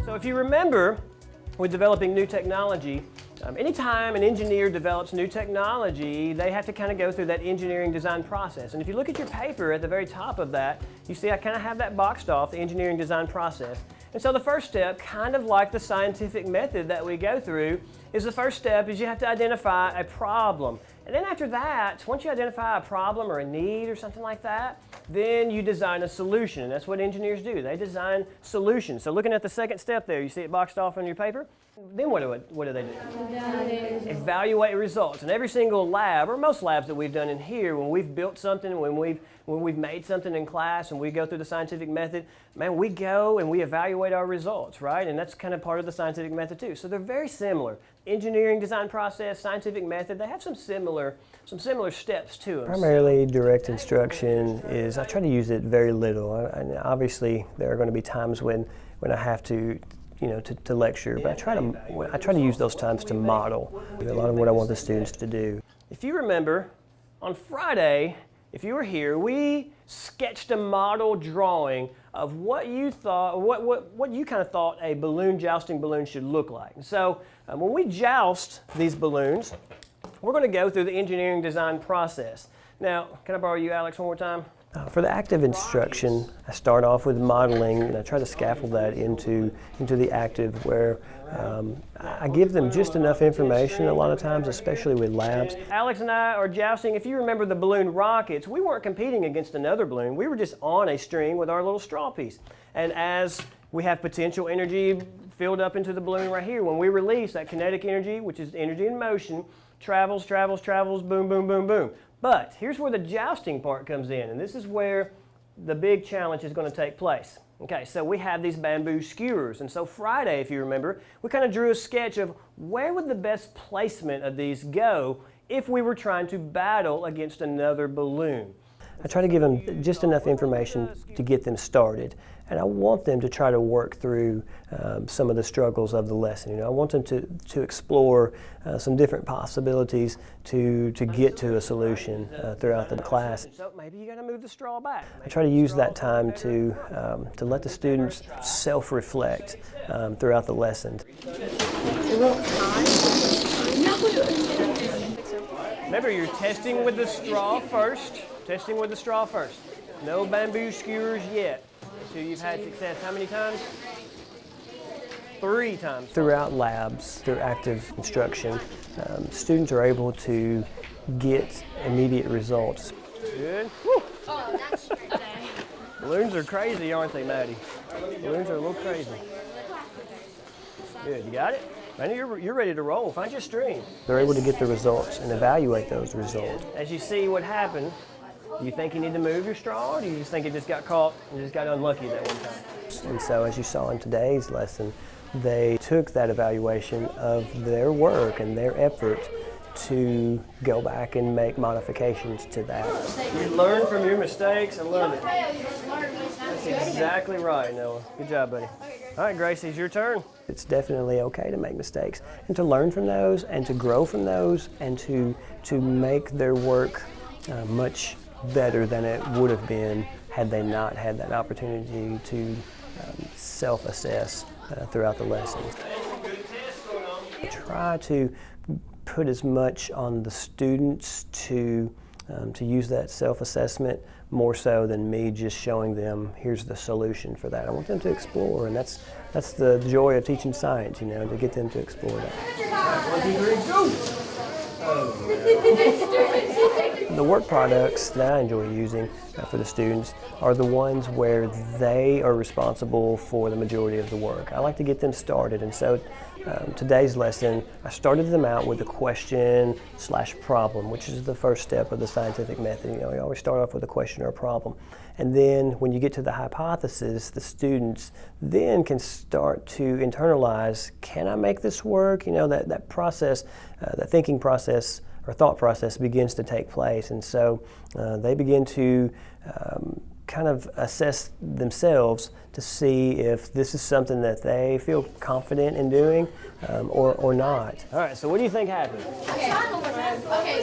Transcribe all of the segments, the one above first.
So if you remember, with developing new technology, anytime an engineer develops new technology, they have to kind of go through that engineering design process. And if you look at your paper at the very top of that, you see I kind of have that boxed off, the engineering design process. And so the first step, kind of like the scientific method that we go through, is the first step is you have to identify a problem. And then after that, once you identify a problem or a need or something like that, then you design a solution. And that's what engineers do. They design solutions. So looking at the second step there, you see it boxed off on your paper? Then what do they do? Evaluate results. And every single lab, or most labs that we've done in here, when we've built something, when we've made something in class and we go through the scientific method, man, we go and we evaluate our results, right? And that's kind of part of the scientific method too. So they're very similar. Engineering design process, scientific method, they have some similar steps to them. Primarily direct instruction is, I try to use it very little. And obviously there are going to be times when I have to to lecture, but I try to use those times to model a lot of what I want the students to do. If you remember, on Friday, if you were here, we sketched a model drawing of what you thought, what you kind of thought a jousting balloon should look like. And so when we joust these balloons, we're going to go through the engineering design process. Now, can I borrow you, Alex, one more time? For the active instruction, I start off with modeling, and I try to scaffold that into the active, where I give them just enough information a lot of times, especially with labs. Alex and I are jousting. If you remember the balloon rockets, we weren't competing against another balloon. We were just on a string with our little straw piece. And as we have potential energy filled up into the balloon right here, when we release that kinetic energy, which is energy in motion, travels, boom, boom, boom, boom. But here's where the jousting part comes in, and this is where the big challenge is going to take place. Okay, so we have these bamboo skewers, and so Friday, if you remember, we kind of drew a sketch of where would the best placement of these go if we were trying to battle against another balloon. I try to give them just enough information to get them started, and I want them to try to work through some of the struggles of the lesson. I want them to explore some different possibilities to get to a solution throughout the class. So maybe you got to move the straw back. I try to use that time to let the students self-reflect throughout the lesson. Remember, you're testing with the straw first. Testing with the straw first. No bamboo skewers yet until you've had success. How many times? 3 times. Throughout labs, through active instruction, students are able to get immediate results. Good. Woo. Balloons are crazy, aren't they, Maddie? Balloons are a little crazy. Good. You got it? I know you're ready to roll. Find your string. They're able to get the results and evaluate those results. As you see what happened, do you think you need to move your straw, or do you just think it just got caught and just got unlucky that one time? And so, as you saw in today's lesson, they took that evaluation of their work and their effort to go back and make modifications to that. You learn from your mistakes. I love it. That's exactly right, Noah. Good job, buddy. All right, Gracie, it's your turn. It's definitely okay to make mistakes and to learn from those and to grow from those and to make their work much better than it would have been had they not had that opportunity to self-assess throughout the lessons. I try to put as much on the students to use that self-assessment more so than me just showing them here's the solution for that. I want them to explore, and that's the joy of teaching science, to get them to explore that. 1, 2, 3, go! The work products that I enjoy using for the students are the ones where they are responsible for the majority of the work. I like to get them started, and so today's lesson, I started them out with a question/problem, which is the first step of the scientific method. You always start off with a question or a problem. And then when you get to the hypothesis, the students then can start to internalize, can I make this work? That process, that thinking process or thought process begins to take place. And so they begin to kind of assess themselves to see if this is something that they feel confident in doing or not. All right, so what do you think happened? Okay,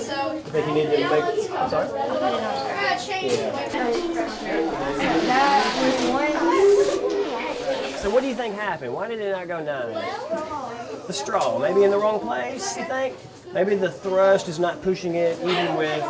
so... You think you need to make... I'm sorry? Change. That was one. So what do you think happened? Why did it not go 9? The straw, maybe in the wrong place, you think? Maybe the thrust is not pushing it even with...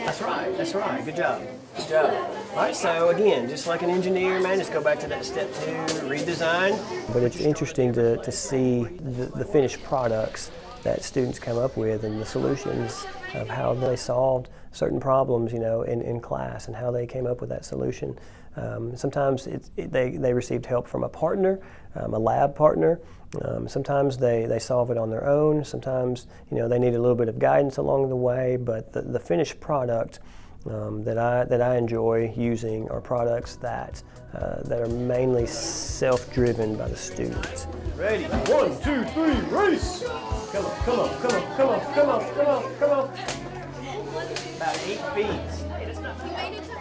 That's right, good job. Good job. All right, so again, just like an engineer, man, just go back to that step 2, redesign. But it's interesting to see the finished products that students come up with and the solutions of how they solved certain problems, you know, in class and how they came up with that solution. Sometimes they received help from a partner, a lab partner. Sometimes they solve it on their own. Sometimes, you know, they need a little bit of guidance along the way. But the finished product that I enjoy using are products that are mainly self-driven by the students. Ready? 1, 2, 3, race! Come on, come on, come on, come on, come on, come on, come on. About 8 feet. You made it to